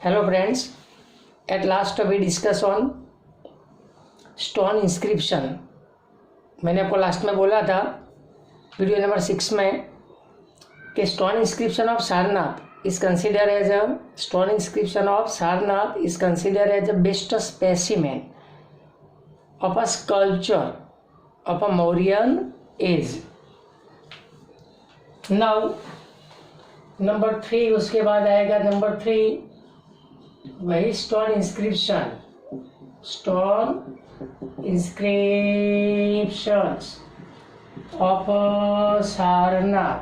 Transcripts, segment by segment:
Hello friends, at last we discuss on stone inscription. मैंने आपको last में बोला था वीडियो नंबर 6 में कि stone inscription of Sarnath is consider as a stone inscription of Sarnath is consider as a best specimen of a sculpture of a Mauryan age. Now number 3, उसके बाद आएगा नंबर 3 वही stone inscription of Sarnath,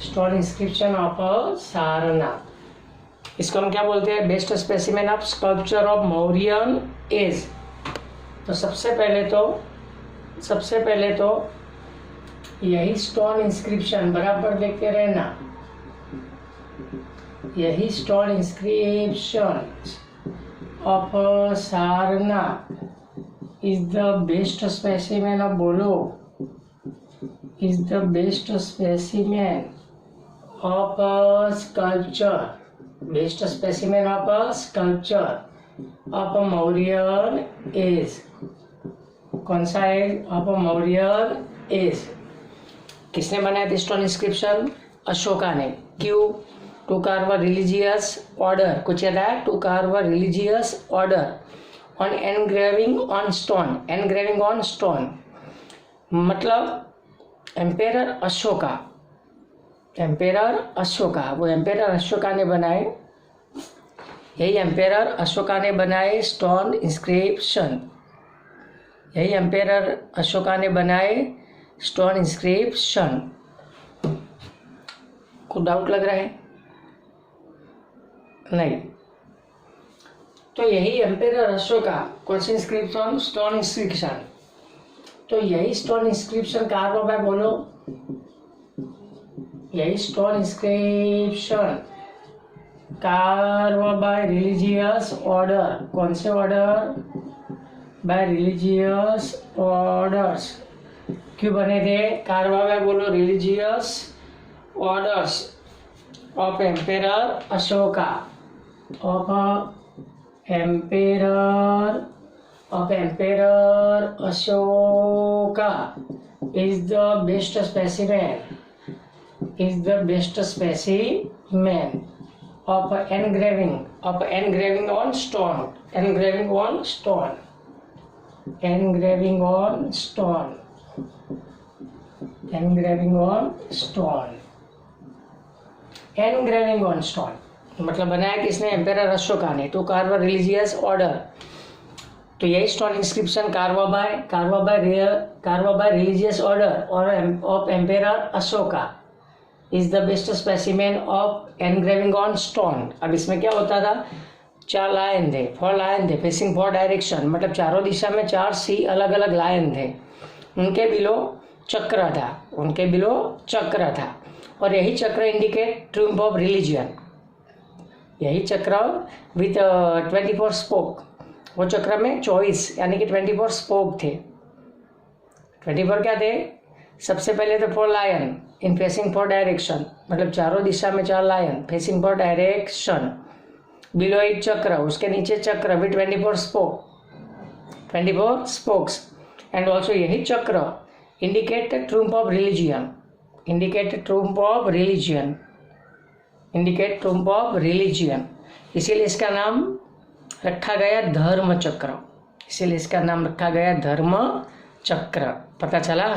stone inscription of Sarnath. इसको हम क्या बोलते हैं? Best specimen of sculpture of Mauryan age. तो सबसे पहले तो यही स्टोन इंस्क्रिप्शन बराबर देखते रहना, यही stone inscription of Sarnath is the best specimen of is the best specimen of a sculpture, best specimen of a sculpture of a Mauryan age। कौन सा age? Of a Mauryan age. किसने बनाया था स्टोन इंस्क्रिप्शन? अशोका ने। क्यों? To carve religious order. कुछ याद आया? To carve religious order on engraving on stone. Engraving on stone मतलब एम्पेरर अशोका, वो एम्पेरर अशोका ने बनाए, यही एम्पेरर अशोका ने बनाए स्टोन इंस्क्रिप्शन, यही एम्पेरर अशोका ने बनाए स्टोन इंस्क्रिप्शन। कुछ डाउट लग रहा है? नहीं। तो यही एम्पेरर अशोका, कौन सी इंस्क्रिप्शन? Stone inscription. तो यही स्टोन इंस्क्रिप्शन कार्व बाय बोलो, यही stone inscription carve by religious order. कौन से ऑर्डर? By religious orders. क्यों बने थे? कार्व बाय बोलो, religious orders of emperor Ashoka, of emperor Ashoka is the best specimen of engraving on stone, engraving on stone मतलब बनाया किसने? एम्पेरर अशोका ने। To carve religious order. तो यही stone inscription carve by religious order और of emperor Ashoka is the best specimen of engraving on stone. अब इसमें क्या होता था? 4 लायन थे, 4 लायन थे फेसिंग 4 डायरेक्शन, मतलब चारों दिशा में 4 सी अलग अलग लायन थे, उनके बिलो चक्र था और यही चक्र इंडिकेट ट्रिम्फ ऑफ रिलीजियन। यही चक्र विथ 24 स्पोक, वो चक्र में 24 यानी कि 24 स्पोक थे। 24 क्या थे? सबसे पहले तो 4 लायन इन फेसिंग 4 डायरेक्शन, मतलब चारों दिशा में 4 lion facing 4 direction. Below it chakra, उसके नीचे चक्र विथ 24 स्पोक्स। एंड ऑल्सो यही चक्र इंडिकेट ट्रूम्फ ऑफ रिलीजियन, इसीलिए इसका नाम रखा गया धर्म चक्र। पता चला?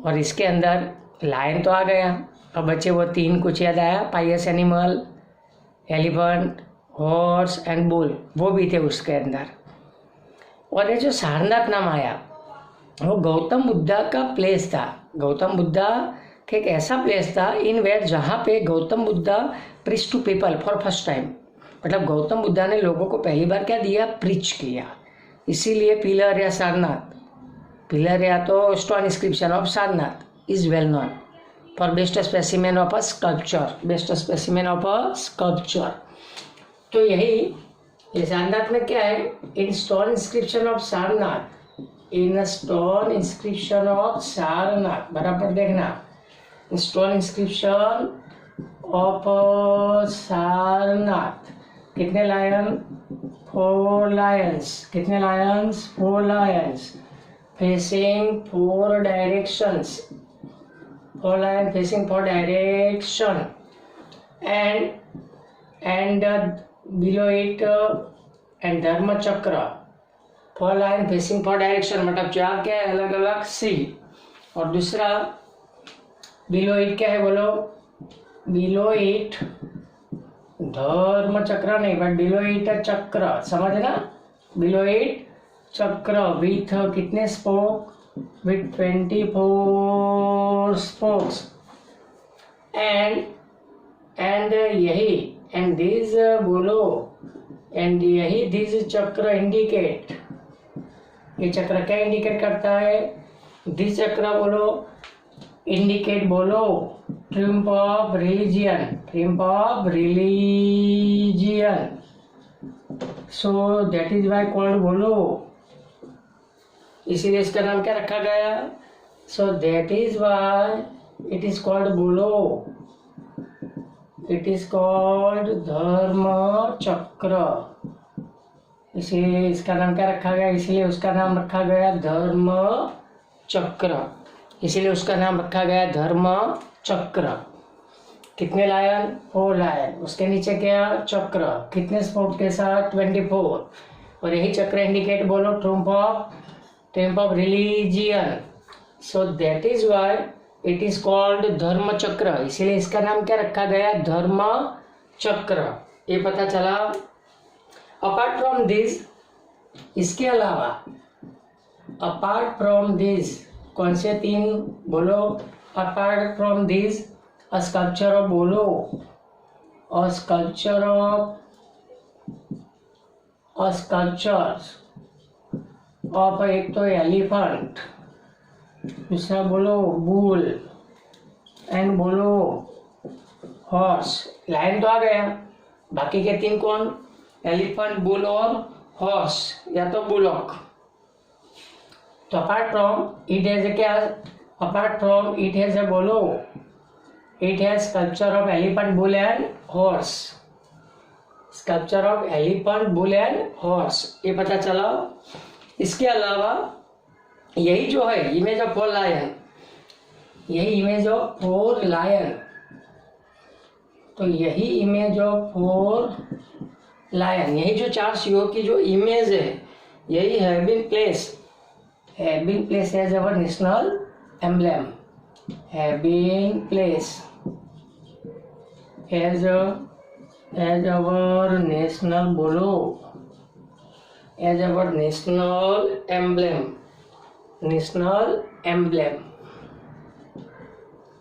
और इसके अंदर लायन तो आ गया, अब बचे वो 3, कुछ याद आया? Pious animal, elephant, horse and bull, वो भी थे उसके अंदर। और ये जो सारनाथ नाम आया वो गौतम बुद्धा का प्लेस था। गौतम बुद्धा का एक ऐसा प्लेस था इन वेयर जहाँ पे Gautam Buddha preach to people for first time, मतलब गौतम बुद्धा ने लोगों को पहली बार क्या दिया? प्रीच किया। इसीलिए पिलर या तो stone inscription of Sarnath is well known for best specimen of a sculpture. तो यही सारनाथ में क्या है? In stone inscription of Sarnath, बराबर देखना, स्टोन इंस्क्रिप्शन ऑफ सारनाथ। कितने लायन? 4 लायंस। कितने lions? 4 lions facing 4 directions. 4 lion facing 4 direction and below it and धर्म चक्र 4 लाइन फेसिंग 4 डायरेक्शन, मतलब 4 क्या है? अलग अलग सी। और दूसरा बिलो इट क्या है बोलो? बिलो इट धर्म चक्र नहीं, बट बिलो इट चक्र, समझना? बिलो इट चक्र विथ कितने स्पोक? विथ 24 स्पोक्स एंड यही एंड दिस बोलो, एंड यही दिस चक्र इंडिकेट, ये चक्र क्या इंडिकेट करता है? दिस चक्र बोलो इंडिकेट बोलो triumph of religion, triumph of religion, so that is why called बोलो, इसीलिए इसका नाम क्या रखा गया? So that is why it is called बोलो, it is called Dharma Chakra. इसीलिए इसका नाम क्या रखा गया? इसलिए उसका नाम रखा गया धर्म चक्र, इसीलिए उसका नाम रखा गया धर्म चक्र। कितने लायन? 4 लायन। उसके नीचे क्या? चक्र। कितने स्पोक के साथ? 24। और यही चक्र इंडिकेट बोलो triumph of religion, so that is why it is called Dharma Chakra, इसीलिए इसका नाम क्या रखा गया? धर्म चक्र। ये पता चला। अपार्ट फ्रॉम दिस, इसके अलावा अपार्ट फ्रॉम दिस कौन से 3 बोलो? Apart from this a sculpture of बोलो, अ स्कल्पचर ऑफ एक तो एलिफेंट, दूसरा बोलो बुल एंड बोलो हॉर्स। लायन तो आ गया, बाकी के 3 कौन? एलिफेंट, बुल और हॉर्स या तो बुलॉक। तो अपार्ट फ्रॉम इट हैज क्या? अपार्ट फ्रॉम इट हैज बोलो, it has sculpture of elephant, bull and horse, sculpture of elephant, bull and horse, ये पता चला। इसके अलावा यही जो है इमेज ऑफ 4 लायन, यही इमेज ऑफ 4 लायन, तो यही इमेज ऑफ 4 लायन, यही जो 4 शिवों की जो इमेज है, यही have been place as our national emblem, have been place as our national बोलो, as our national emblem, national emblem,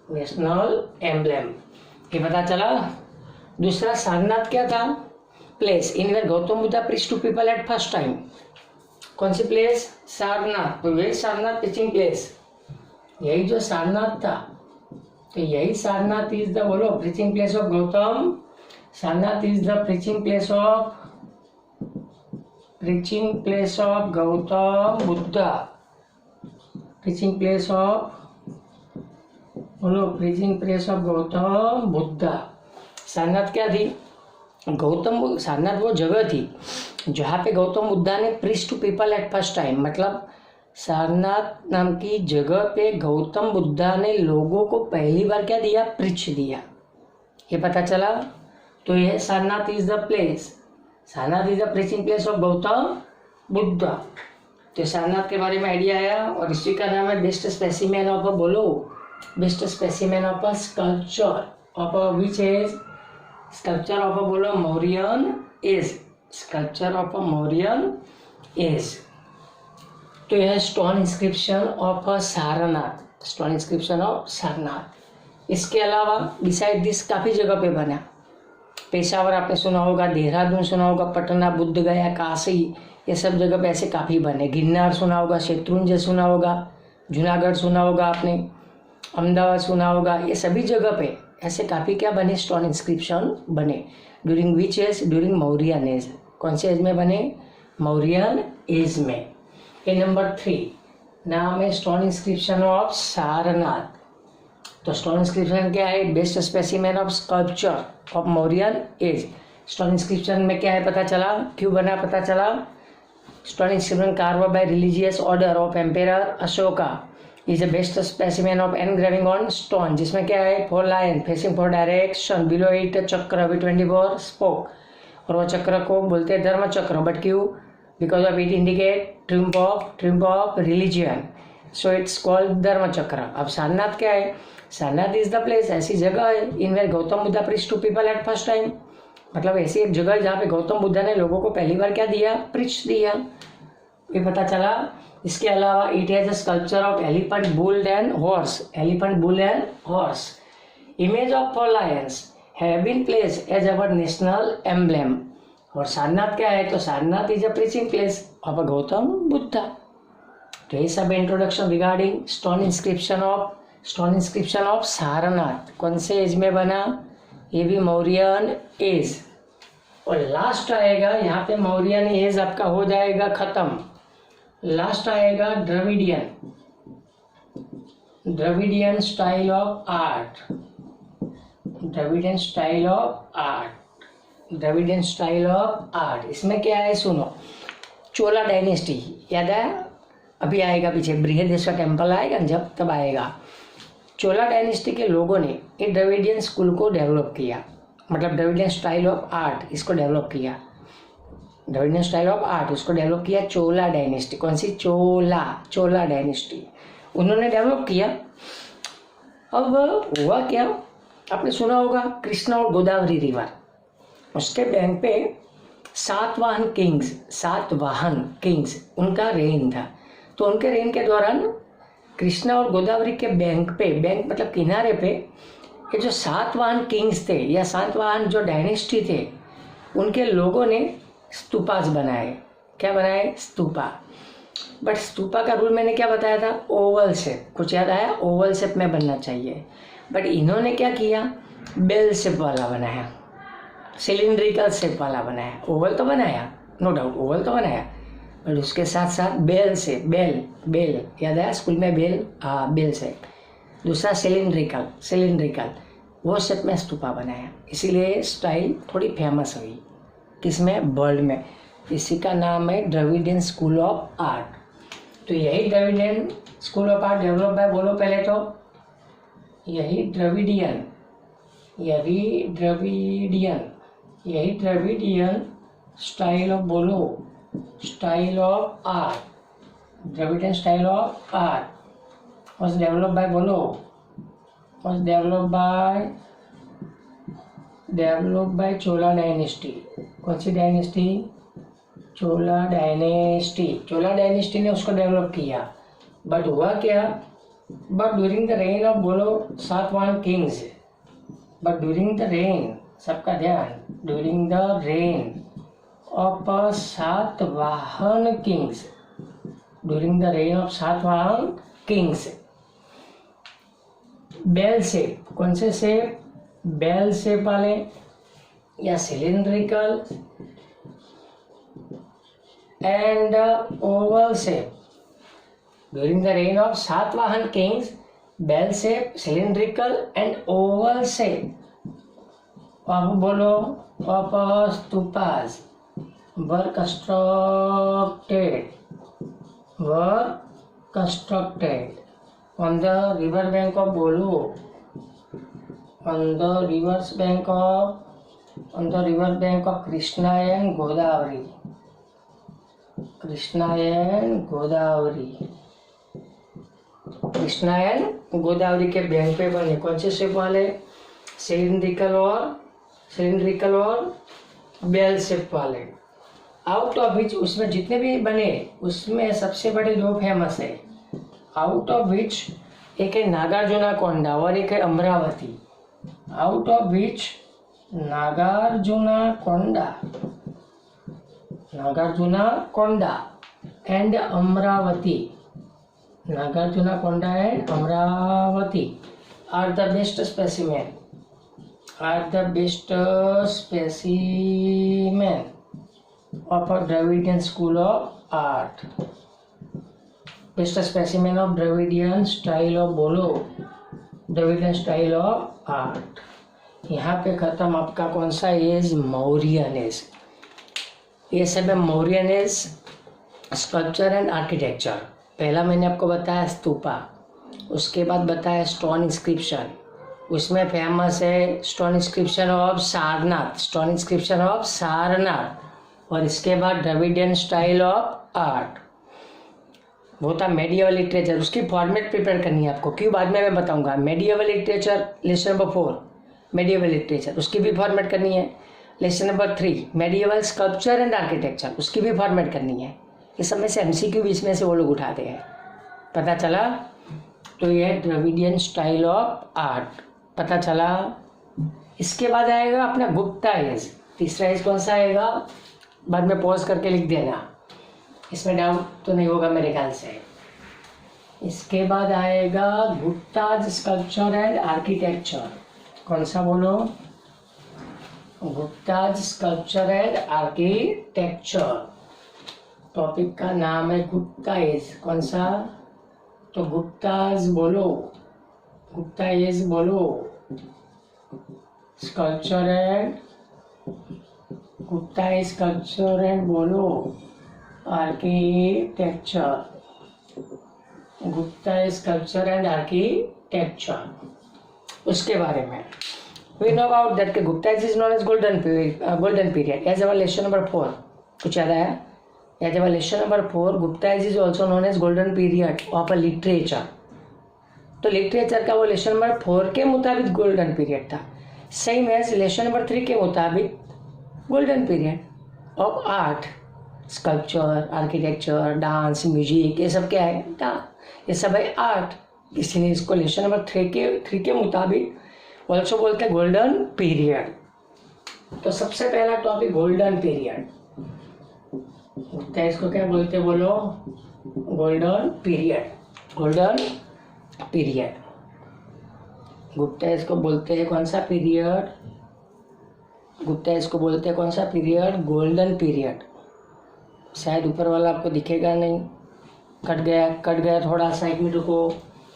national emblem, ये पता चला। दूसरा सारनाथ क्या था? Place in where Gautam Buddha preached to people at first time. कौन सी प्लेस? सारनाथ। तो यही सारनाथ टीचिंग प्लेस, यही जो सारनाथ था, तो यही सारनाथ इज द बोलो preaching place of Gautam, Sarnath is the preaching place of Gautam Buddha, preaching place of बोलो preaching place of Gautam Buddha. Sarnath क्या थी? सारनाथ वो जगह थी जहाँ पे गौतम बुद्धा ने preach to people at first time, मतलब सारनाथ नाम की जगह पे गौतम बुद्धा ने लोगों को पहली बार क्या दिया? प्रीच दिया, ये पता चला। तो यह Sarnath is the place, Sarnath is the preaching place of Gautam Buddha. तो सारनाथ के बारे में आइडिया आया। और इसी का नाम है बेस्ट स्पेसिमेन ऑफ अ बोलो, best specimen of a sculpture of a which age? Sculpture of a बोलो Mauryan age, sculpture of a Mauryan age. तो यह stone inscription of a Sarnath, stone inscription of Sarnath. इसके अलावा बिसाइड दिस काफ़ी जगह पे बना। पेशावर आपने सुना होगा, देहरादून सुना होगा, पटना, बुद्ध गया, काशी, ये सब जगह पे ऐसे काफ़ी बने। गिरनार सुना होगा, शत्रुंजय सुना होगा, जूनागढ़ सुना होगा आपने, अहमदाबाद सुना होगा, ये सभी जगह पे ऐसे काफ़ी क्या बने? स्टोन इंस्क्रिप्शन बने। During which age? During Mauryan age. कौन से एज में बने? मौर्यन एज में। ये नंबर 3 नाम है स्टोन इंस्क्रिप्शन ऑफ सारनाथ। तो स्टोन इंस्क्रिप्शन क्या है? Best specimen of sculpture of Mauryan age. Stone inscription में क्या है पता चला, क्यों बना पता चला। Stone inscription carve by religious order of emperor Ashoka is a best specimen of engraving on stone, जिसमें क्या है 4 lion facing 4 direction, below it chakra with 24 spoke, और वो चक्र को बोलते हैं धर्म चक्र। बट क्यों? Because of it indicate triumph of religion, so it's called Dharma चक्र। अब सारनाथ क्या है? सारनाथ इज द प्लेस, ऐसी जगह है in where Gautam Buddha preach to people at first time, मतलब ऐसी एक जगह है जहाँ पे गौतम बुद्धा ने लोगों को पहली बार क्या दिया? प्रीच दिया, ये पता चला। इसके अलावा it has a sculpture of elephant, bull and horse, elephant, bull and horse. Image of 4 lions have been placed as our national emblem. और सारनाथ क्या है? तो Sarnath is a preaching place of a Gautam Buddha. तो ये सब introduction regarding stone inscription of Sarnath. कौन से as में बना? ये भी मौर्यन एज। और लास्ट आएगा यहाँ पे मौर्यन एज आपका हो जाएगा खत्म। लास्ट आएगा Dravidian style of art, Dravidian style of art. इसमें क्या है सुनो, चोला डायनेस्टी याद है, अभी आएगा पीछे बृहदेश्वर टेम्पल आएगा जब तब आएगा। चोला डायनेस्टी के लोगों ने ये द्रविडियन स्कूल को डेवलप किया, मतलब द्रविडियन स्टाइल ऑफ आर्ट इसको डेवलप किया, द्रविडियन स्टाइल ऑफ आर्ट उसको डेवलप किया चोला डायनेस्टी। कौन सी? चोला डायनेस्टी उन्होंने डेवलप किया। अब हुआ क्या, आपने सुना होगा कृष्णा और गोदावरी रिवर, उसके बैंक पे सातवाहन किंग्स उनका रेन था। तो उनके रेन के दौरान कृष्णा और गोदावरी के बैंक मतलब किनारे पे ये जो सातवाहन किंग्स थे या सातवाहन जो डायनेस्टी थे, उनके लोगों ने स्तूपास बनाए। क्या बनाए? स्तूपा। बट स्तूपा का रूल मैंने क्या बताया था? Oval shape. कुछ याद आया? ओवल शेप में बनना चाहिए। बट इन्होंने क्या किया? बेल शेप वाला बनाया, सिलिंड्रिकल शेप वाला बनाया। ओवल तो बनाया, नो डाउट ओवल तो बनाया, बट उसके साथ साथ बेल शेप, बेल याद आया स्कूल में? बेल, हाँ बेल शेप। दूसरा सिलिंड्रिकल वो शेप में स्तूपा बनाया, इसीलिए स्टाइल थोड़ी फेमस हुई। किसमें? वर्ल्ड में। इसी का नाम है द्रविडियन स्कूल ऑफ आर्ट। तो यही Dravidian school of art develop है, बोलो पहले तो यही द्रविडियन स्टाइल ऑफ, बोलो style of art, Dravidian style of art was developed by, बोलो was developed by Chola dynasty. कौन सी डायनेस्टी? चोला डायनेस्टी ने उसको डेवलप किया। बट हुआ क्या? But during the reign of, बोलो Satavahana kings, but during the reign, सबका ध्यान, during the reign of Satavahana kings, bell shape. कौन से शेप? बेल शेप वाले या cylindrical and oval shape. During the reign of Satavahana kings, bell shape, cylindrical and oval shape. अब बोलो of stupas were constructed on the river bank of, बोलो on the river bank of Krishna and Godavari, Krishna and Godavari के bank पे बने। कौन से shape वाले? Cylindrical और बेल शेप वाले। आउट ऑफ विच, उसमें जितने भी बने उसमें सबसे बड़े दो फेमस है। आउट ऑफ विच एक है नागार्जुना कोंडा और एक है Amravati. Out of which Nagarjuna Konda and Amravati, are the best specimen of a Dravidian school of art, best specimen of Dravidian style of, बोलो द्रविडियन स्टाइल ऑफ आर्ट। यहाँ पे खत्म आपका कौन सा एज, मौर्यन एज। ये सब है Mauryan age, sculpture and architecture. पहला मैंने आपको बताया स्तूपा, उसके बाद बताया स्टोन इंस्क्रिप्शन, उसमें फेमस है stone inscription of Sarnath, stone inscription of Sarnath. और इसके बाद द्रविडियन स्टाइल ऑफ आर्ट, वो था मेडिएवल लिटरेचर। उसकी फॉर्मेट प्रिपेयर करनी है आपको, क्यों बाद में मैं बताऊंगा। Medieval literature lesson number 4, medieval literature, उसकी भी फॉर्मेट करनी है। Lesson number 3 medieval sculpture and architecture, उसकी भी फॉर्मेट करनी है। इस समय से एमसीक्यू बीच में से वो लोग उठाते हैं, पता चला। तो ये है द्रविडियन स्टाइल ऑफ आर्ट, पता चला। इसके बाद आएगा अपना गुप्ता एज। तीसरा एज कौन सा आएगा, बाद में पॉज करके लिख देना, इसमें डाउट तो नहीं होगा मेरे ख्याल से। इसके बाद आएगा गुप्ताज स्कल्पचर एंड आर्किटेक्चर। कौन सा बोलो, Gupta's sculpture and architecture. Topic का नाम है गुप्ता एज। कौन सा, तो गुप्ताज बोलो, गुप्ता एज बोलो, sculpture and, Gupta age sculpture and बोलो architecture, Gupta age sculpture and architecture. उसके बारे में we know about that कि Gupta age is known as golden period as our lesson number 4। कुछ याद आया, as our lesson number 4 Gupta age is also known as golden period of a literature. तो literature का वो लेसन नंबर 4 के मुताबिक golden period था, सेम एज लेसन नंबर 3 के मुताबिक golden period of art, sculpture, architecture, dance, music, ये सब क्या है, ये सब है आर्ट। इसीलिए इसको लेसन नंबर 3 के मुताबिक ऑल्सो बोलते हैं गोल्डन पीरियड। तो सबसे पहला टॉपिक गोल्डन पीरियड, इसको क्या बोलते हैं बोलो, golden period, golden period. Gupta इसको बोलते हैं कौन सा पीरियड, गुप्ता इसको बोलते हैं कौन सा पीरियड, गोल्डन पीरियड। शायद ऊपर वाला आपको दिखेगा नहीं, कट गया थोड़ा सा, एक मिनट रुको,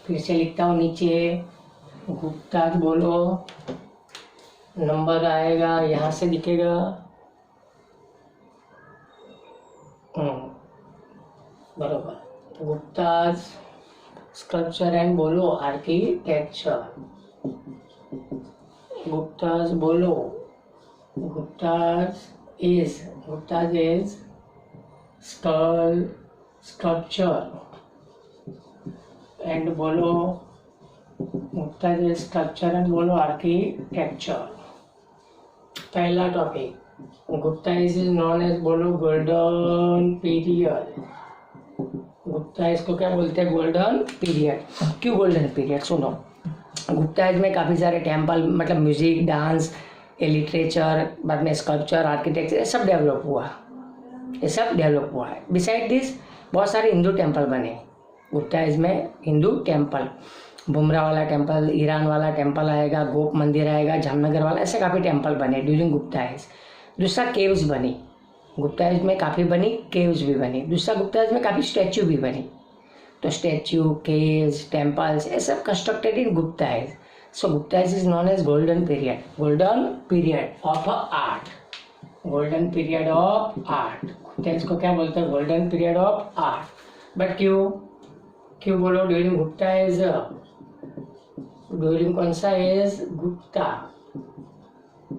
फिर से लिखता हूँ नीचे। गुप्ता बोलो, नंबर आएगा यहाँ से दिखेगा, बरोबर। गुप्ताज स्कल्पचर एंड बोलो आर्किटेक्चर, गुप्ताज बोलो, गुप्ताज इज स्कल्पचर एंड बोलो, गुप्ता इज स्कल्पचर एंड बोलो आर्किटेक्चर। पहला topic Gupta is known age बोलो गोल्डन पीरियड। गुप्ता इसको क्या बोलते हैं, गोल्डन पीरियड। क्यों गोल्डन पीरियड, सुनो। गुप्ता एज में काफ़ी सारे टेम्पल, मतलब म्यूजिक, डांस, लिटरेचर, बाद में स्कल्पचर, आर्किटेक्चर, ये सब डेवलप हुआ है। बिसाइड दिस बहुत सारे हिंदू टेम्पल बने गुप्ता एज में, हिंदू टेम्पल, बुमरा वाला टेम्पल, ईरान वाला टेम्पल आएगा, गोप मंदिर आएगा, जामनगर वाला, ऐसे काफ़ी टेम्पल बने ड्यूरिंग गुप्ता एज। दूसरा केव्स बनी, गुप्ता एज में काफ़ी बनी, केव्स भी बनी। दूसरा गुप्ता एज में काफ़ी स्टैच्यू भी बनी। तो स्टैच्यू, केव्स, टेम्पल्स, ये सब constructed in Gupta age. So Gupta age is known age golden period of art, golden period of art. Gupta age को क्या बोलते हैं, golden period of art. But क्यों बोलो, ड्यूरिंग गुप्ता एज, ड्यूरिंग कौन सा एज, गुप्ता।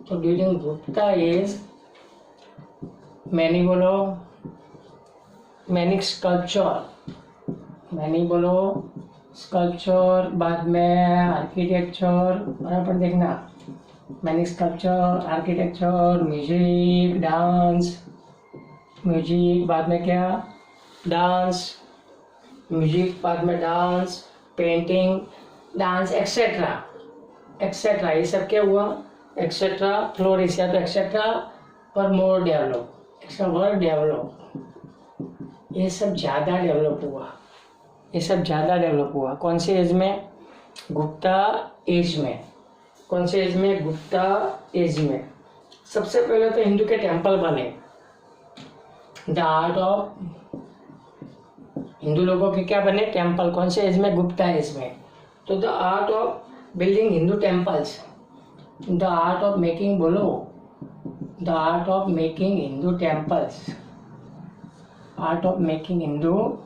तो ड्यूरिंग गुप्ता एज मैनी बोलो, मैनी स्कल्पचर, मैनी बोलो स्कल्पचर, बाद में आर्किटेक्चर, बराबर देखना, many sculpture, architecture, music, dance, music, बाद में क्या, डांस, म्यूजिक, बाद में डांस, पेंटिंग, डांस, एक्सेट्रा, ये सब क्या हुआ, एक्सेट्रा, फ्लोरिश, या तो एक्सेट्रा और मोर डेवलप, एक्स्ट्रा वर्ड डेवलप, ये सब ज़्यादा डेवलप हुआ। कौन से एज में, गुप्ता एज में। कौन से एज में, गुप्ता एज में। सबसे पहले तो हिंदू के टेम्पल बने, द आर्ट ऑफ, हिंदू लोगों के क्या बने, टेम्पल। कौन से एज में, गुप्ता एज में। तो the art of building Hindu temples. The art of making बोलो, the art of making Hindu temples. Art of making Hindu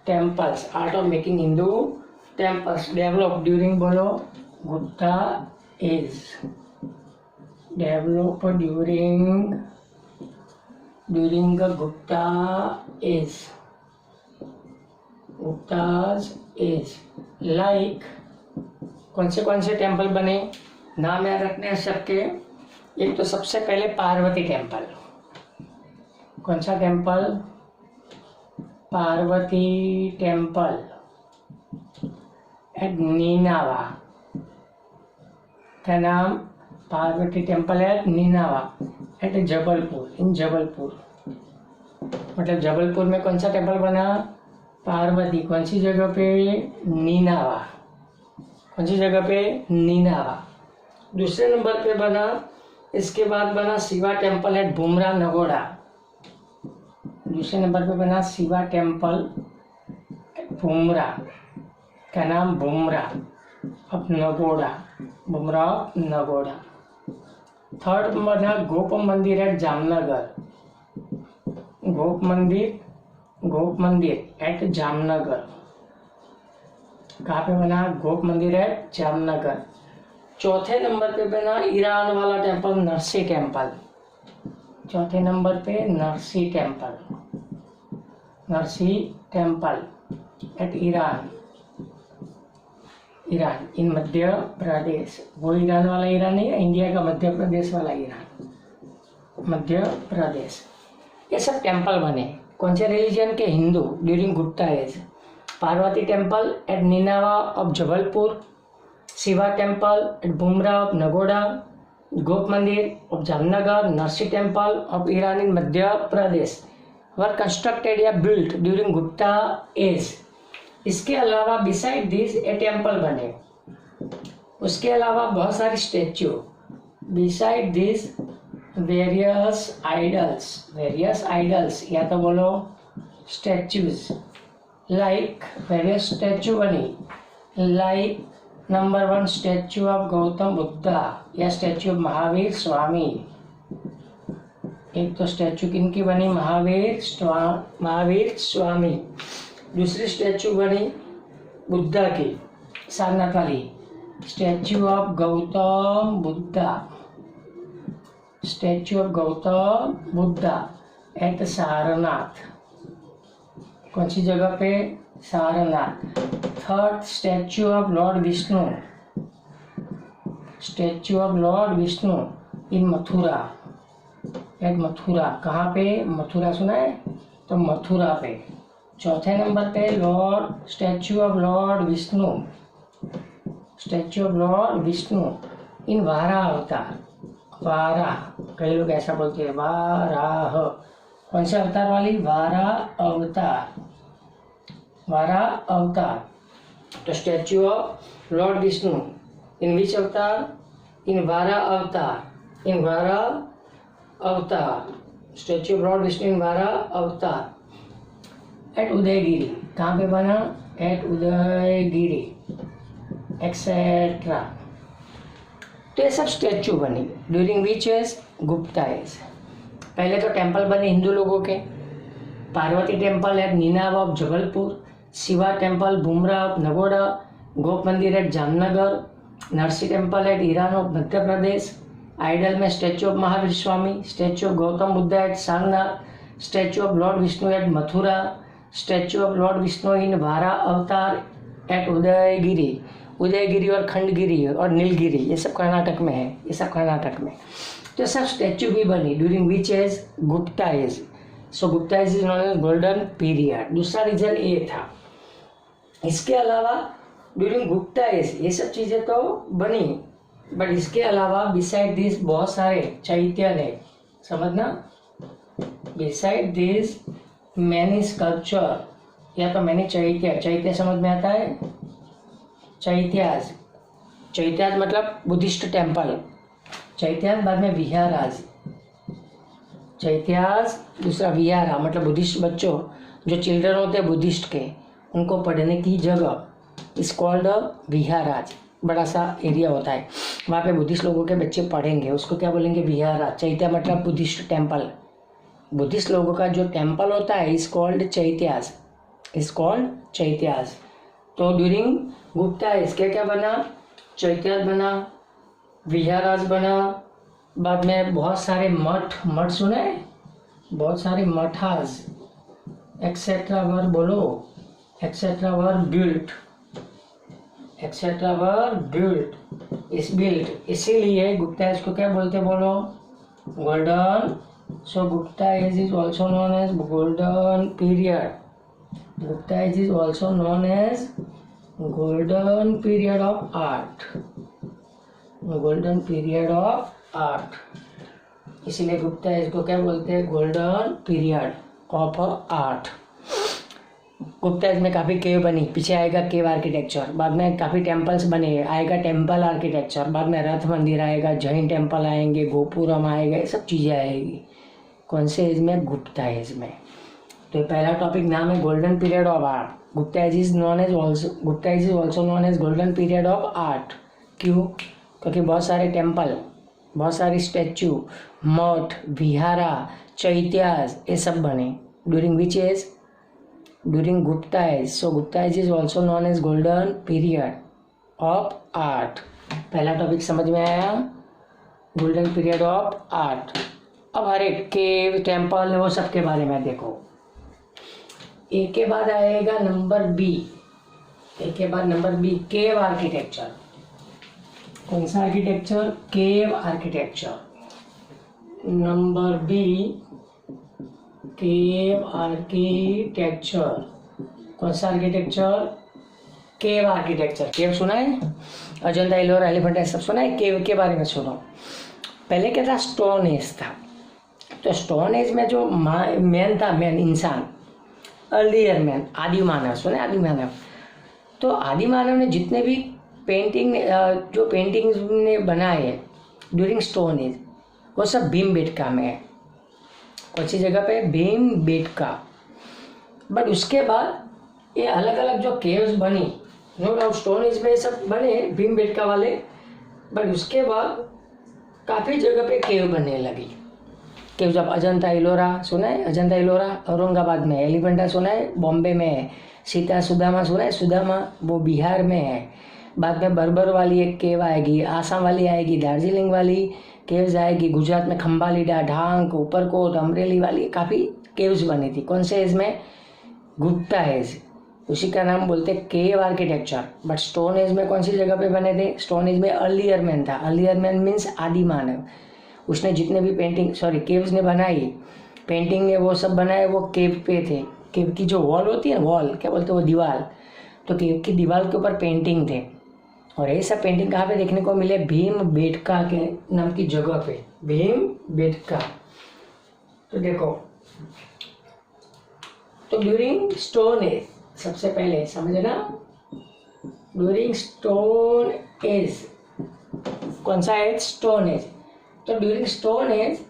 temples. Art of making Hindu temples developed during बोलो Gupta age. Developed during the Gupta age. Gupta's age. Like कौन से temple बने, नाम याद रखने हैं सबके। एक तो सबसे पहले पार्वती टेम्पल। कौन सा temple? Parvati temple at Ninava. क्या नाम? Parvati temple at Ninava at Jabalpur, in Jabalpur. मतलब जबलपुर में कौन सा टेम्पल बना? पार्वती। कौन सी जगह पे? नीनावा। कौन सी जगह पे? नीनावा। दूसरे नंबर पे बना, इसके बाद बना शिवा टेम्पल एट बुमरा नगोड़ा। दूसरे नंबर पे बना शिवा टेम्पल बुमरा। क्या नाम? Bhumara of Nagoda. Bhumara of Nagoda. Third बना गोप मंदिर एट जामनगर। गोप मंदिर एट जामनगर। कहाँ पे बना? गोप मंदिर एट जामनगर। चौथे नंबर पे बना ईरान वाला टेम्पल, नरसी टेम्पल। चौथे नंबर पे Narsi temple. Narsi temple at Eran in Madhya Pradesh. वो ईरान वाला ईरान नहीं, इंडिया का मध्य प्रदेश वाला ईरान, मध्य प्रदेश। ये सब टेम्पल बने कौन से रिलीजन के? Hindu. During Gupta age. Parvati temple at Ninava of Jabalpur, Shiva temple at Bhumara of Nagoda, Gop मंदिर of Jamnagar, Narsi temple of Eran in Madhya Pradesh were constructed या बिल्ट ड्यूरिंग गुप्ता एज। इसके अलावा बिसाइड दिस ए टेम्पल बने, उसके अलावा बहुत सारी statue. Beside this various idols या तो बोलो स्टेच्यूज। लाइक वेरियस स्टेच्यू बनी, like number 1 statue of Gautam Buddha या स्टेच्यू ऑफ महावीर स्वामी। एक तो स्टेच्यू किनकी बनी? महावीर स्वामी। दूसरी स्टेच्यू बनी बुद्धा की, सारनाथ वाली, statue of Gautam Buddha. Statue of Gautam Buddha at Sarnath. कौन सी जगह पे? Sarnath. Third statue of lord Vishnu. Statue of lord Vishnu in Mathura at Mathura. कहाँ पे? मथुरा सुना है तो मथुरा पे। चौथे नंबर पे statue of lord Vishnu. Statue of lord Vishnu in Varaha avatar. Varaha, कई लोग ऐसा बोलते हैं वाराह। कौन से अवतार वाली? वाराह अवतार। तो statue of lord Vishnu in which avatar? In Varaha avatar. Statue of lord Vishnu in Varaha avatar at Udayagiri. कहाँ पे बना? At Udayagiri etcetera. तो ये सब स्टैच्यू बनी during which age? Gupta age. पहले तो टेम्पल बने हिंदू लोगों के। Parvati temple at Ninava of Jabalpur, Shiva temple Bhumara of Nagoda, Gop मंदिर at Jamnagar, Narsi temple at Eran of Madhya Pradesh, idol में statue of Mahavir Swami, statue of Gautam Buddha at Sarnath, statue of lord Vishnu at Mathura, statue of lord Vishnu in Varaha avatar at Udayagiri और खंडगिरी और नीलगिरी। ये सब कर्नाटक में है, ये सब कर्नाटक में। तो सब स्टैच्यू भी बनी during which age? Gupta age. So Gupta age is known age golden period. दूसरा रीजन ये था। इसके अलावा ड्यूरिंग गुप्ता एज ये सब चीज़ें तो बनी, बट इसके अलावा बिसाइड दिस बहुत सारे चैत्य ने, समझना, बिसाइड दिस मैनी स्कल्पचर या तो मैंने चैत्य समझ में आता है? चैत्याज मतलब बुद्धिस्ट टेम्पल। चैत्याज बाद में विहाराज। चैत्याज दूसरा विहारा मतलब बुद्धिस्ट बच्चों जो चिल्ड्रन होते हैं बुद्धिस्ट के, उनको पढ़ने की जगह इस कॉल्ड विहाराज। बड़ा सा एरिया होता है, वहाँ पे बुद्धिस्ट लोगों के बच्चे पढ़ेंगे, उसको क्या बोलेंगे, विहारा। चैत्य मतलब बुद्धिस्ट टेम्पल, बुद्धिस्ट लोगों का जो टेम्पल होता है is called chaityas, is called chaityas. तो ड्यूरिंग गुप्ता एज क्या क्या बना, चैत्यास बना, विहारास बना, बाद में बहुत सारे मठ, मठ सुने, बहुत सारे मठास एक्सेट्रा वर बोलो, etcetera were built, etcetera were built, is built, इसीलिए गुप्ता एज को क्या बोलते बोलो, golden. So Gupta age is also known as golden period, Gupta age is also known as golden period of art, golden period of art, इसीलिए Gupta age को क्या बोलते हैं, golden period of art. Gupta age में काफ़ी केव बनी, पीछे आएगा केव आर्किटेक्चर, बाद में काफ़ी टेम्पल्स बने, आएगा टेम्पल आर्किटेक्चर, बाद में रथ मंदिर आएगा, जैन टेम्पल आएंगे, गोपुरम आएगा, ये सब चीज़ें आएगी। कौन से एज में, गुप्ता एज में। तो पहला टॉपिक नाम है golden period of art. Gupta age is known age also, Gupta age is also known age golden period of art. क्यों, क्योंकि बहुत सारे टेम्पल, बहुत सारी स्टैचू, मठ, विहारा, चैत्यास, ये सब बने during which age, during Gupta age. So Gupta age is also known age golden period of art. पहला टॉपिक समझ में आया, गोल्डन पीरियड ऑफ आर्ट। अब हर एक केव, टेम्पल, वो सब के बारे में देखो। एक के बाद आएगा नंबर बी, एक के बाद नंबर बी, केव आर्किटेक्चर। कौन सा आर्किटेक्चर, केव आर्किटेक्चर। नंबर बी, केव आर्किटेक्चर। कौन सा आर्किटेक्चर, केव आर्किटेक्चर। केव सुना है, अजंता, एलोरा, एलिफेंटा सब सुना है, केव के बारे में सुनो। पहले क्या था, स्टोन एज था। तो स्टोन एज में जो मैन था, मैन इंसान, अर्लियर मैन, आदि मानव, सुने आदि मानव। तो आदि मानव ने जितने भी पेंटिंग, जो पेंटिंग्स ने बनाए ड्यूरिंग स्टोन एज, वो सब भीमबेटका में है। कौन सी जगह पे, भीमबेटका। बट उसके बाद ये अलग अलग जो केव्स बनी, नो डाउट स्टोन एज में सब बने भीमबेटका वाले, बट उसके बाद काफ़ी जगह पे केव बनने लगी। केव जब अजंता एलोरा सुना है, अजंता एलोरा औरंगाबाद में, एलिफेंटा सुना है, बॉम्बे में है, सीता सुदामा सुना है, सुदामा वो बिहार में है। बाद में बर्बर वाली एक केव आएगी, आसाम वाली आएगी, दार्जिलिंग वाली केव्स आएगी, गुजरात में खंबालीडा, ढांक, ऊपरकोट, अमरेली वाली काफ़ी केव्स बनी थी। कौन से एज में, गुप्ता एज, उसी का नाम बोलते केव आर्किटेक्चर। बट स्टोन एज में कौन सी जगह पे बने थे, स्टोन एज में अर्लियर मैन था। अर्लियर मैन मीन्स आदि मानव। उसने जितने भी पेंटिंग, सॉरी केव्स ने बनाई, पेंटिंग ने वो सब बनाए, वो केव पे थे। केव की जो वॉल होती है, वॉल क्या बोलते हैं, वो दीवार, तो केव की दीवार के ऊपर पेंटिंग थे। और ये सब पेंटिंग कहाँ पे देखने को मिले, भीमबेटका के नाम की जगह पे, भीमबेटका। तो देखो, तो ड्यूरिंग स्टोन एज, सबसे पहले समझना, ड्यूरिंग स्टोन एज, कौन सा एज, स्टोन एज। तो during stone age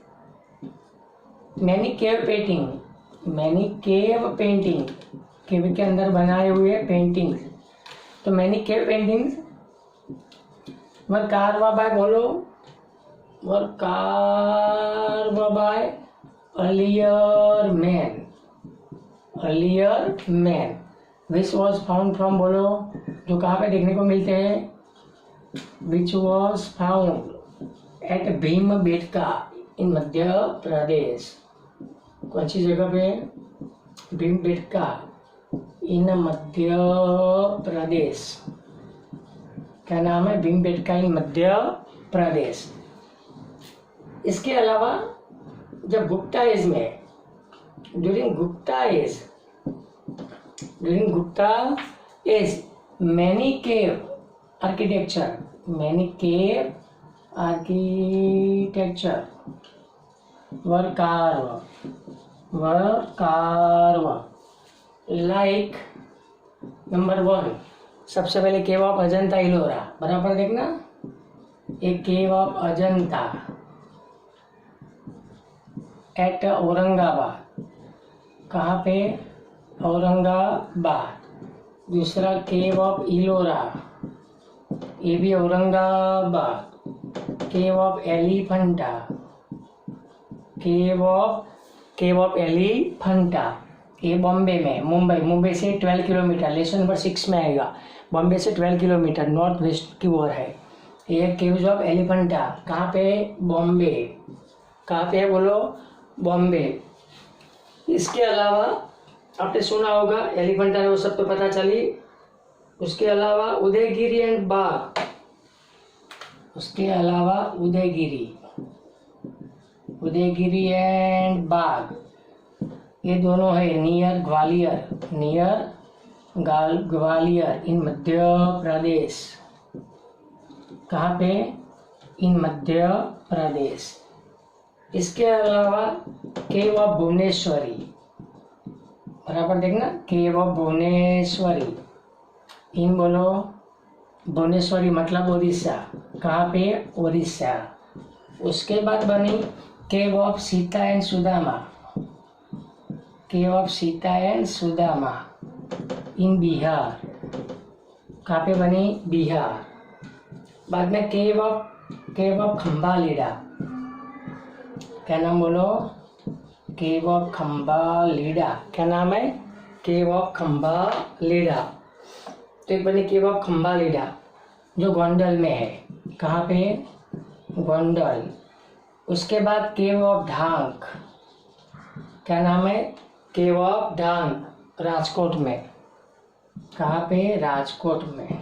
many cave painting, many cave painting, cave के अंदर बनाए हुए पेंटिंग्स। तो many cave paintings were carved by, बोलो, were carved by earlier man, earlier man. Which was found from, बोलो, जो कहाँ पे देखने को मिलते हैं, which was found at Bhimbetka in Madhya Pradesh. कौन सी जगह पे, भीमबेटका इन मध्य प्रदेश। क्या नाम है, भीमबेटका इन मध्य प्रदेश। इसके अलावा जब गुप्ता एज में, during Gupta age, during Gupta age many cave architecture, many cave architecture were carve like, number 1 सबसे पहले केव ऑफ अजंता एलोरा, बराबर देखना, एक cave of Ajanta at Aurangabad, कहाँ पे, औरंगाबाद। दूसरा केव ऑफ इलोरा, ये भी Aurangabad, cave of Elephanta, cave of Elephanta, ये बॉम्बे में, मुंबई से 12 किलोमीटर, लेसन नंबर 6 में आएगा। बॉम्बे से 12 किलोमीटर नॉर्थ वेस्ट की ओर है ये केव्स ऑफ एलिफेंटा। कहाँ पे? बॉम्बे। कहाँ पे है बोलो? बॉम्बे। इसके अलावा आपने सुना होगा एलिफेंटा है, वो सब तो पता चली। उसके अलावा उदयगिरी एंड बाग, उसके अलावा उदयगिरी एंड बाग, ये दोनों है नियर ग्वालियर इन मध्य प्रदेश। कहाँ पे? इन मध्य प्रदेश। इसके अलावा केव ऑफ भुवनेश्वरी, बराबर देखना, केव ऑफ भुवनेश्वरी, इन बोलो भुवनेश्वरी मतलब उड़ीसा। कहाँ पे? उड़ीसा। उसके बाद बनी cave of Sita and Sudama, cave of Sita and Sudama in Bihar. कहाँ पे बनी? बिहार। बाद में केव ऑफ खम्बालीडा, क्या नाम बोलो? Cave of Khambalida. क्या नाम है? Cave of Khambalida. तो एक बनी केव ऑफ खम्बालीडा जो गोंडल में है। कहाँ पे? गोंडल। उसके बाद केव ऑफ ढांक, क्या नाम है? केव ऑफ ढांक, राजकोट में। कहाँ पे? राजकोट में।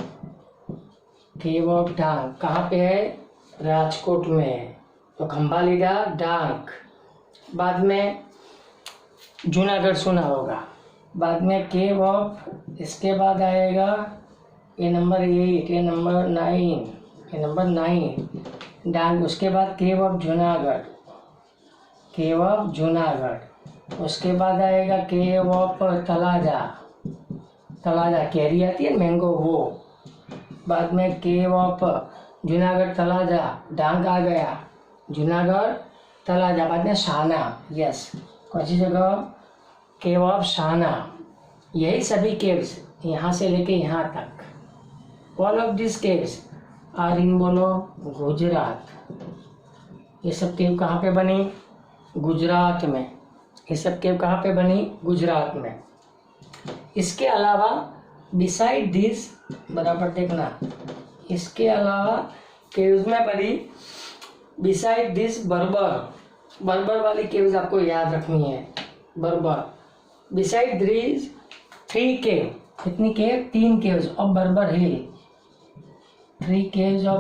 केव ऑफ ढांक कहाँ पे है? राजकोट में। तो खम्बालीडा, ढांक। बाद में जूनागढ़ सुना होगा। बाद में केव ऑफ, इसके बाद आएगा ये नंबर 8, ये नंबर 9 ढांक। उसके बाद केव of Junagadh, cave of Junagadh. उसके बाद आएगा केव ऑफ तलाजा, कैरी आती है मैंगो वो। बाद में केव ऑफ जूनागढ़ तलाजा, ढांक आ गया, जूनागढ़ तलाजा। बाद में शाना, यस, कौन सी जगह? केव ऑफ शाना। यही सभी केव्स यहाँ से लेके यहाँ तक, all of this caves are in बोलो गुजरात। ये सब केव कहाँ पे बनी? गुजरात में। ये सब केव कहाँ पे बनी? गुजरात में। इसके अलावा बिसाइड दिस, बराबर देखना, इसके अलावा केव्स में बनी बिसाइड दिस बर्बर वाली केव्स आपको याद रखनी है, बर्बर। बिसाइड दिस 3 केव, कितनी केव? 3 केव्स ऑफ बर्बर हिल, 3 केव्स ऑफ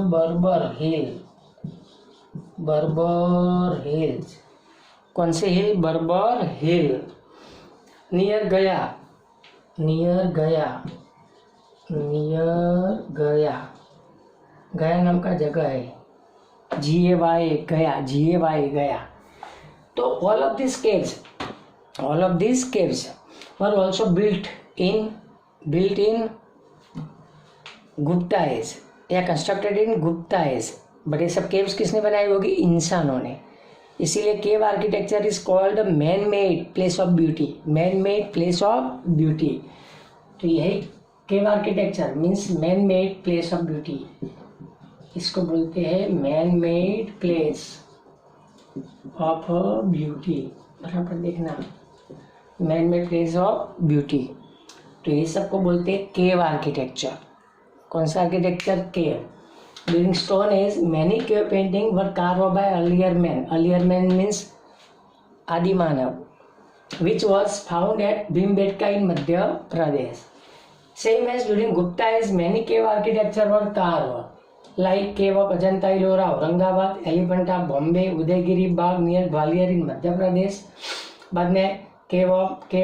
बर्बर हिल्स। कौन से हिल? बर्बर हिल। नियर गया नाम का जगह है, GAY गया। तो all of this caves were also built in Gupta age या constructed in Gupta age. But ये सब केव्स किसने बनाई होगी? इंसानों ने। इसीलिए cave architecture is called man made place of beauty. तो यही cave architecture means man made place of beauty, इसको बोलते हैं man made place of beauty. बराबर देखना, man made place of beauty. तो ये सबको बोलते हैं केव आर्किटेक्चर। कौन सा architecture? Cave. During stone age many cave painting were carved by earlier man means आदि मानव, which was found at Bhimbetka in Madhya Pradesh. Same age during Gupta age many cave architecture were carved like cave of Ajanta Ellora Aurangabad, Elephanta Bombay, Udayagiri Bagh near Gwalior in Madhya Pradesh. बाद में cave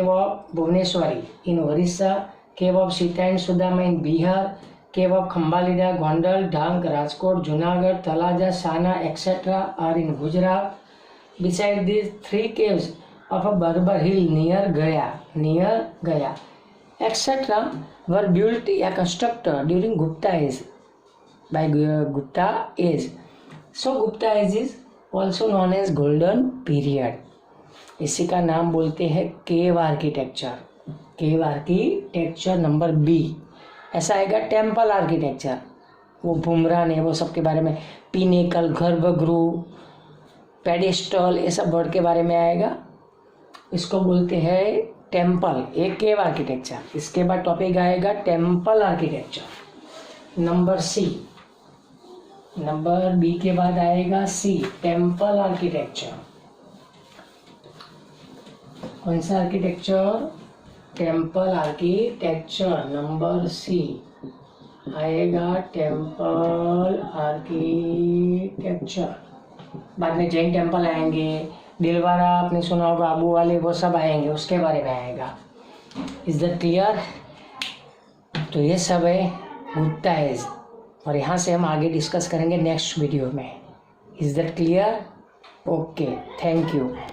of Bhuvaneshwari in Orissa, cave of Sita and Sudama in Bihar, cave of Khambalida, Gondal, ढांक, Rajkot, Junagadh, Talaja, Sana etcetera are in Gujarat. Beside these 3 caves of a Berber hill near Gaya, etc. were built or constructed during Gupta age. By Gupta age. So Gupta age is also known as Golden Period. इसी का नाम बोलते हैं cave architecture. केव architecture number B. ऐसा आएगा temple architecture. वो बुमरान है, वो सब के बारे में, पिनेकल, गर्भगृह, पेडिस्टल, ये सब वर्ड के बारे में आएगा। इसको बोलते हैं टेम्पल, एक केव आर्किटेक्चर। इसके बाद टॉपिक आएगा temple architecture. Number C, number B के बाद आएगा सी, टेम्पल आर्किटेक्चर। कौन सा architecture? Temple architecture. Number C आएगा टेम्पल आर्किटेक्चर। बाद में जैन टेम्पल आएंगे, दिलवारा आपने सुना होगा, आबू वाले, वो सब आएंगे, उसके बारे में आएगा। Is that clear? तो ये सब है गुप्ता एज, और यहाँ से हम आगे डिस्कस करेंगे नेक्स्ट वीडियो में। Is that clear? Okay, thank you.